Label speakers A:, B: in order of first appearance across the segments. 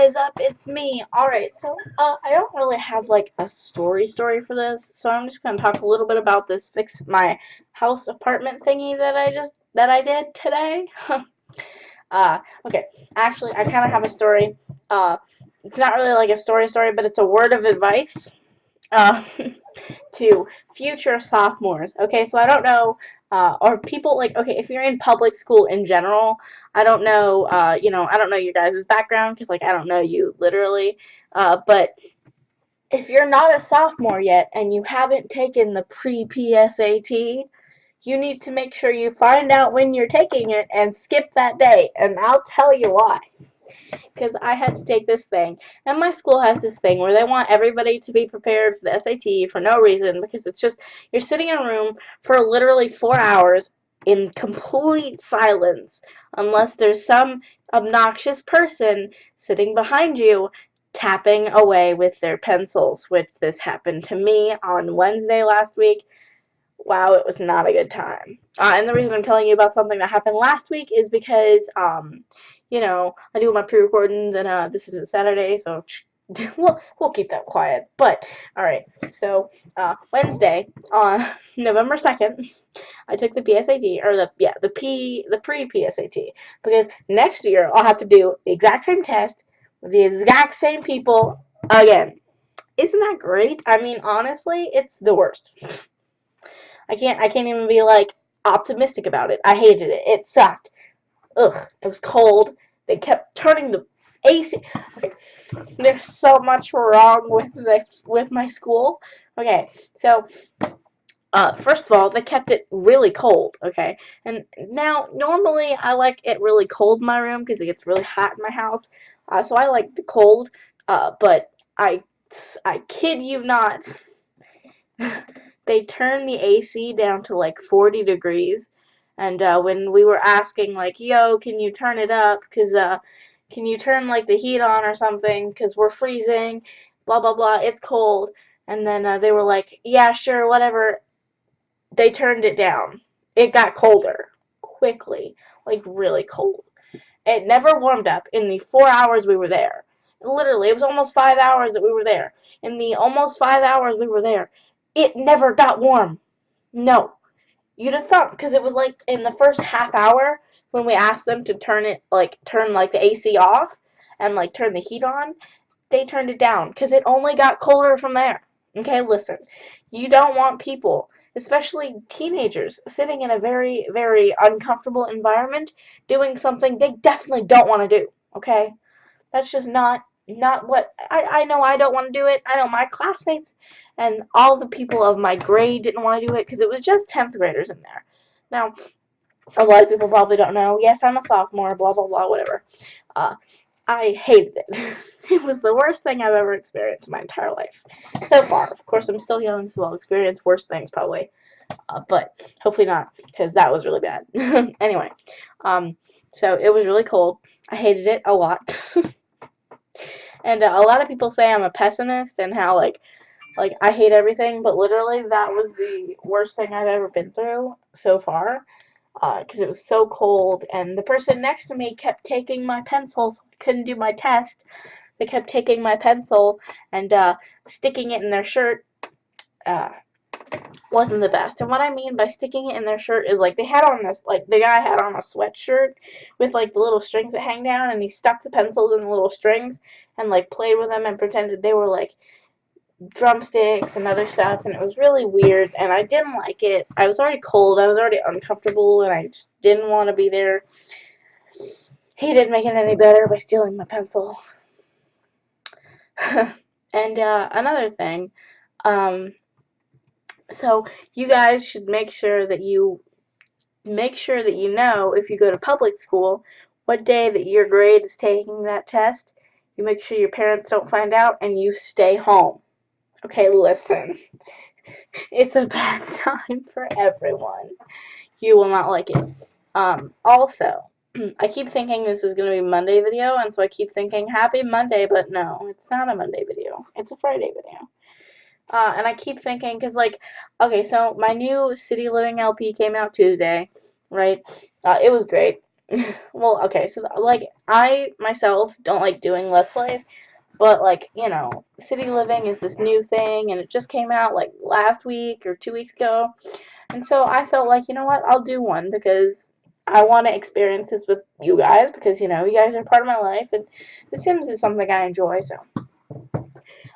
A: is up? It's me. Alright, so I don't really have like a story for this, so I'm just gonna talk a little bit about this fix my house apartment thingy that I did today. Okay. Actually I kinda have a story. It's not really like a story, but it's a word of advice. Uh to future sophomores. Okay, so I don't know, or people like, okay, if you're in public school in general, I don't know, I don't know your guys' background because, like, I don't know you literally, but if you're not a sophomore yet and you haven't taken the pre-PSAT, you need to make sure you find out when you're taking it and skip that day, and I'll tell you why. Because I had to take this thing. And my school has this thing where they want everybody to be prepared for the SAT for no reason, because it's just, you're sitting in a room for literally 4 hours in complete silence, unless there's some obnoxious person sitting behind you tapping away with their pencils, which this happened to me on Wednesday last week. Wow, it was not a good time. And the reason I'm telling you about something that happened last week is because, I do my pre-recordings, and this is a Saturday, so we'll keep that quiet. But all right, so Wednesday, on November 2nd, I took the PSAT, or the pre-PSAT, because next year I'll have to do the exact same test with the exact same people again. Isn't that great? I mean, honestly, it's the worst. I can't even be like optimistic about it. I hated it. It sucked. Ugh, it was cold. They kept turning the AC. Okay, there's so much wrong with my school. Okay, so first of all, they kept it really cold. Okay, and now normally I like it really cold in my room because it gets really hot in my house. So I like the cold. But I kid you not. They turned the AC down to like 40 degrees, and when we were asking like, yo, can you turn it up, because can you turn like the heat on or something, because we're freezing, blah blah blah, it's cold. And then they were like, yeah, sure, whatever. They turned it down. It got colder quickly, like really cold. It never warmed up in the 4 hours we were there. Literally, it was almost 5 hours that we were there. In the almost 5 hours we were there, it never got warm. No. You'd have thought, because it was like in the first half hour when we asked them to turn like the AC off and like turn the heat on, they turned it down because it only got colder from there. Okay, listen. You don't want people, especially teenagers, sitting in a very, very uncomfortable environment doing something they definitely don't want to do. Okay? That's just not what I know. I don't want to do it. I know my classmates and all the people of my grade didn't want to do it because it was just 10th graders in there. Now, a lot of people probably don't know. Yes, I'm a sophomore, blah, blah, blah, whatever. Uh, I hated it. It was the worst thing I've ever experienced in my entire life. So far. Of course, I'm still young, so I'll experience worse things probably. But hopefully not, because that was really bad. Anyway, so it was really cold. I hated it a lot. And a lot of people say I'm a pessimist and how like I hate everything, but literally that was the worst thing I've ever been through so far, because it was so cold, and the person next to me kept taking my pencil, so I couldn't do my test. They kept taking my pencil and sticking it in their shirt. Uh, wasn't the best. And what I mean by sticking it in their shirt is like they had on this, like the guy had on a sweatshirt with like the little strings that hang down, and he stuck the pencils in the little strings and like played with them and pretended they were like drumsticks and other stuff, and it was really weird, and I didn't like it. I was already cold, I was already uncomfortable, and I just didn't want to be there. He didn't make it any better by stealing my pencil. And another thing, so you guys should make sure that you know, if you go to public school, what day that your grade is taking that test. You make sure your parents don't find out, and you stay home. Okay, listen. It's a bad time for everyone. You will not like it. Also, I keep thinking this is going to be a Monday video, and so I keep thinking happy Monday, but no, it's not a Monday video. It's a Friday video. And I keep thinking, because, like, okay, so my new City Living LP came out Tuesday, right? It was great. well, okay, so like I myself don't like doing Let's Plays, but like, you know, City Living is this new thing and it just came out like last week or 2 weeks ago. And so I felt like, you know what, I'll do one because I want to experience this with you guys because, you know, you guys are part of my life and The Sims is something I enjoy, so.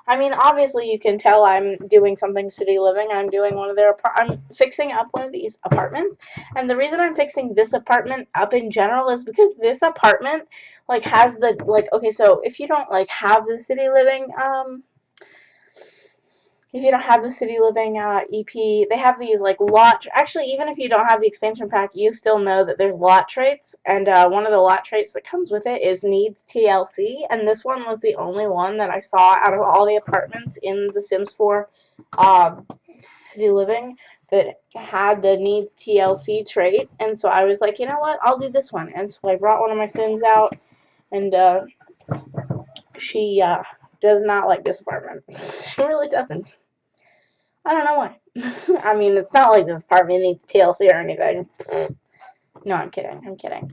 A: I mean, obviously you can tell I'm doing something City Living. I'm fixing up one of these apartments. And the reason I'm fixing this apartment up in general is because this apartment, like, has the, like, okay, so if you don't, like, have the City Living, if you don't have the City Living EP, they have these like lot. Actually, even if you don't have the expansion pack, you still know that there's lot traits, and one of the lot traits that comes with it is needs TLC, and this one was the only one that I saw out of all the apartments in The Sims 4 City Living that had the needs TLC trait, and so I was like, you know what, I'll do this one, and so I brought one of my Sims out, and she does not like this apartment. She really doesn't. I don't know why. I mean, it's not like this apartment needs TLC or anything. No, I'm kidding. I'm kidding.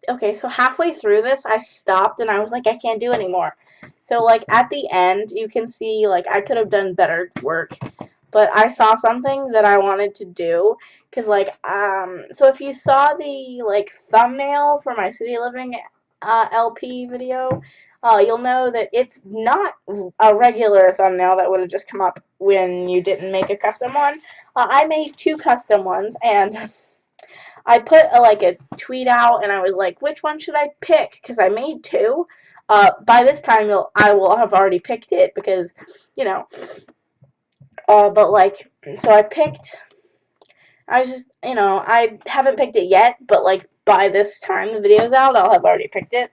A: Okay, so halfway through this, I stopped and I was like, I can't do anymore. So, like, at the end, you can see, like, I could have done better work. But I saw something that I wanted to do. Because, like, so if you saw the, like, thumbnail for my City Living LP video, you'll know that it's not a regular thumbnail that would have just come up when you didn't make a custom one. I made 2 custom ones, and I put like a tweet out, and I was like, which one should I pick? Because I made 2. By this time, I will have already picked it because, you know. But like, so I picked. I was just, you know, I haven't picked it yet, but like by this time the video's out, I'll have already picked it.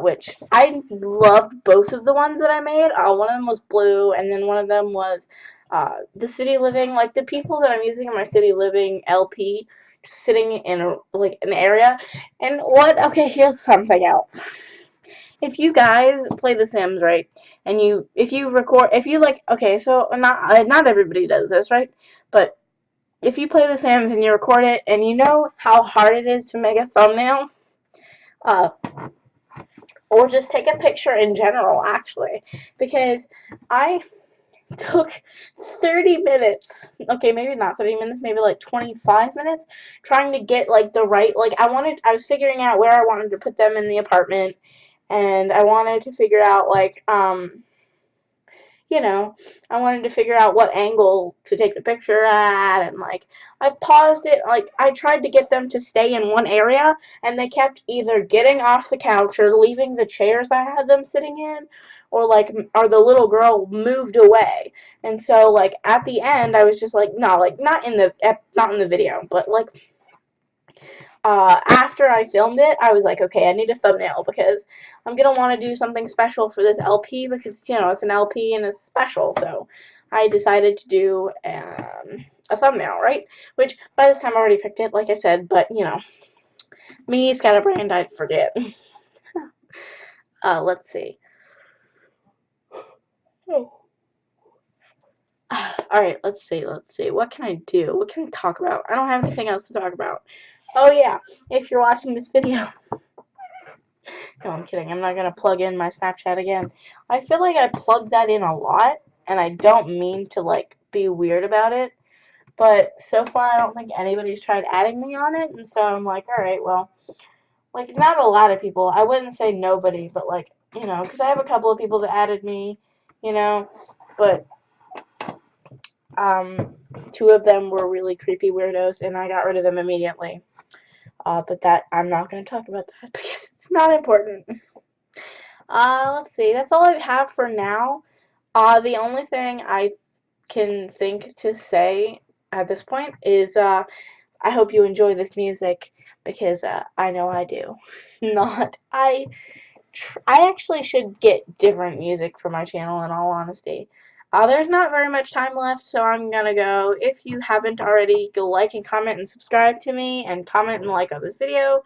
A: Which I loved both of the ones that I made. One of them was blue, and then one of them was the City Living. Like the people that I'm using in my City Living LP, sitting in like an area. And what? Okay, here's something else. If you guys play The Sims, right, and if you record, if you like, okay, so not everybody does this, right, but if you play The Sims and you record it, and you know how hard it is to make a thumbnail, uh, or just take a picture in general, actually, because I took 30 minutes, okay, maybe not 30 minutes, maybe like 25 minutes, trying to get, like, the right, like, I was figuring out where I wanted to put them in the apartment, and I wanted to figure out, like, you know, I wanted to figure out what angle to take the picture at, and, like, I paused it, like, I tried to get them to stay in one area, and they kept either getting off the couch or leaving the chairs I had them sitting in, or, like, or the little girl moved away, and so, like, at the end, I was just like, no, like, not in the video, but, like, after I filmed it, I was like, okay, I need a thumbnail because I'm going to want to do something special for this LP because, you know, it's an LP and it's special. So I decided to do a thumbnail, right? Which by this time I already picked it, like I said, but, you know, me, scatterbrained, I'd forget. Let's see. Oh. Alright, let's see. What can I do? What can I talk about? I don't have anything else to talk about. Oh, yeah. If you're watching this video. No, I'm kidding. I'm not going to plug in my Snapchat again. I feel like I plug that in a lot, and I don't mean to, like, be weird about it. But so far, I don't think anybody's tried adding me on it, and so I'm like, alright, well, like, not a lot of people. I wouldn't say nobody, but, like, you know, because I have a couple of people that added me, you know, but 2 of them were really creepy weirdos, and I got rid of them immediately. But that, I'm not going to talk about that because it's not important. Let's see. That's all I have for now. The only thing I can think to say at this point is, I hope you enjoy this music because, I know I do. Not, I actually should get different music for my channel in all honesty. There's not very much time left, so I'm gonna go. If you haven't already, go like and comment and subscribe to me, and comment and like on this video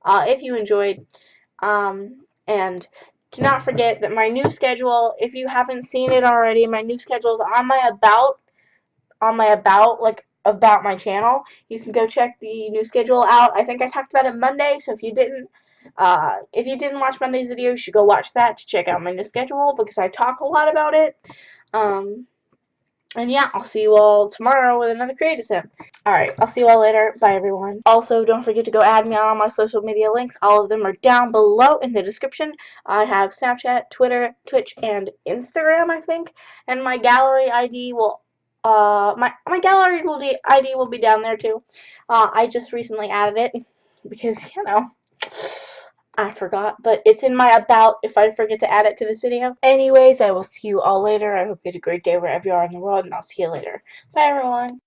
A: if you enjoyed. And do not forget that my new schedule, if you haven't seen it already, my new schedule is on my about, like, about my channel, you can go check the new schedule out. I think I talked about it Monday, so if you didn't watch Monday's video, you should go watch that to check out my new schedule because I talk a lot about it. And yeah, I'll see you all tomorrow with another Creative Sim. Alright, I'll see you all later. Bye, everyone. Also, don't forget to go add me on all my social media links. All of them are down below in the description. I have Snapchat, Twitter, Twitch, and Instagram, I think. And my gallery ID will my gallery ID will be down there too. I just recently added it because, you know, I forgot, but it's in my about if I forget to add it to this video. Anyways, I will see you all later. I hope you had a great day wherever you are in the world, and I'll see you later. Bye, everyone.